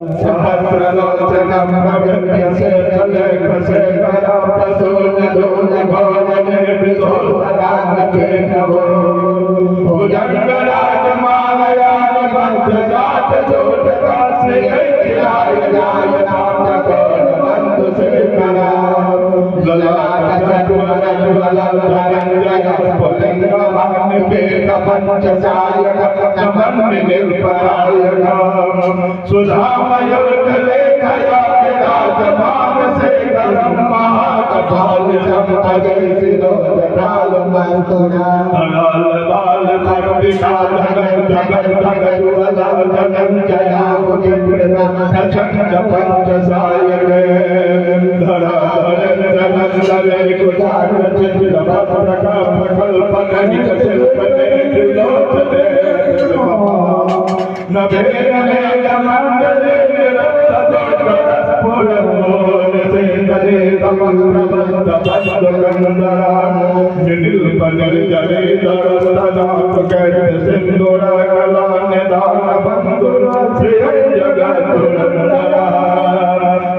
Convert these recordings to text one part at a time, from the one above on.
सहस्रलोचनं भवत्यस्य कलेकसे करापसूनिधूनिघोरनिर्वृतो सदानकेनवो भुजङ्गराजमालयानिबद्धजातजोटकाश्रियैकिलाय नायनाम्नकोणबन्धुशेखरा ललाटचतुरललाटरञ्जयस्फुलिङ्गमान्यपेतपञ्चसायकमन्निर्भरायणा सुधामयोर्गलेखया विराजमानशेखरं महाकपालिशं भजैसिरोजटालमस्तुना पंचसायके धराधरंजनंदरे कुचारचित्रपत्रकल्पकनिक शिल्पने त्रिलोचने नभेनमेनमण्डले निरस्तदोषस्फुरन्मोहनसेन्दले समग्रबन्धपद्मकन्दरान् निनिल्पनिर्जरे दरस्तदात्मकैर्यसिन्दूरकलान्यदानबन्धुरा श्रियञ्जगद्गुरन्दरा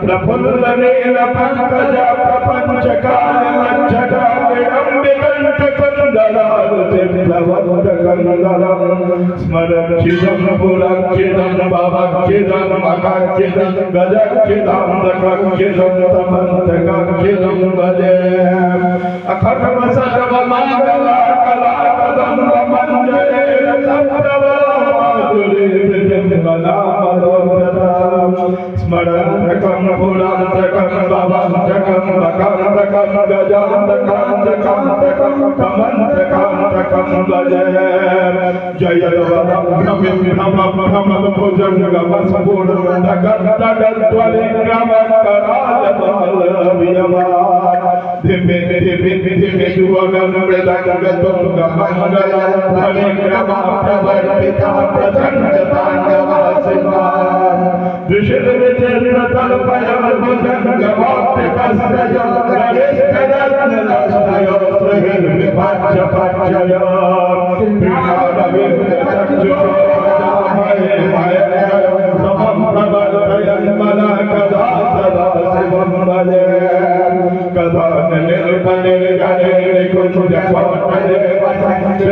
प्रफुल्लनीलपङ्कज प्रपञ्चकालमच्छटा विडम्बिकण्ठकन्दरारुचिप्लवन्तकन्दरं स्मरक्षितं पुरक्षितं भवक्षितं मकक्षितं गजक्षितान्तकक्षितं तमन्तकक्षितं भजे अखण्ड सर्वमङ्गलाकलाकदम्बमञ्जरे स्मरन्तकं पुरान्तकं भवन्तकं मकरन्तकं गजान्तकान्तकं कमन्तकान्तकं भजे जयद्वलिङ्गमकरालबालवियवान् धिमे धिमे धिमे दुवनं मृदङ्गतुङ्गमङ्गलध्वनिङ्गमाप्रवर्तिता प्रचण्डताण्डवासिवान् ऋषिर्विचित्रतल्पयोर्भुजङ्गमोक्तिकस्त्रयो गरिष्ठरत्नलक्ष्मयो सुहृद्विभाज्यपक्षयो प्रीणादविन्दचक्षुषो समं प्रवर्तयन्मनः कदा सदा शिवं भजे कदा निर्मले कुञ्जकोटले वसन्ति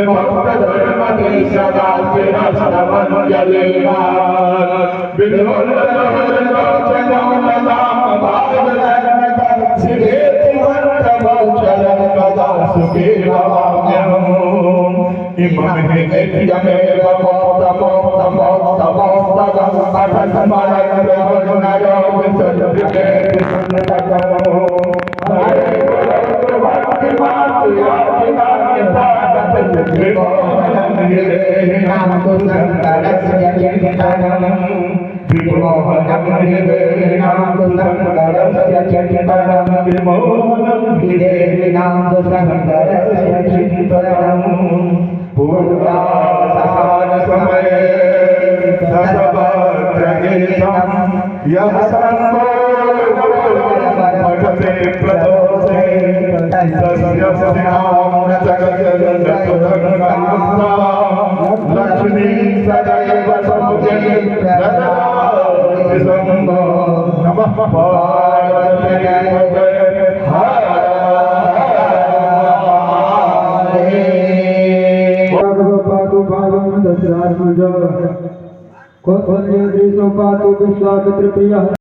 सदा शिरस्तमञ्जलिमान् विलोललोचनं नदामभावनगर्शिरेतिवन्तमौचलं कदा सुखे भवाम्यहम् इमं हि नित्यमेव मोक्तमोक्तमोक्तमोक्तमोक्तमं पठन्मनयो विसर्जयेति सन्नतकम् हरे गुरु भक्तिमातु याचिकान्यपादतविमोहनं हृदेहिनां तु शङ्करस्य चिन्तनम् विमोहनं हृदेहिनां तु शङ्करस्य चिन्तनं विमोहनं हृदेहिनां तु शङ्करस्य चिन्तनम् पूर्वासानसमये दशभद्रगीतं यः पठते प्रदोषे तस्य स्यां जगजनन्दपुरङ्गमाता लक्ष्मी सदैव समुदये ददाति सम्भो नमः पार्वती पातु विश्वामित्र प्रिय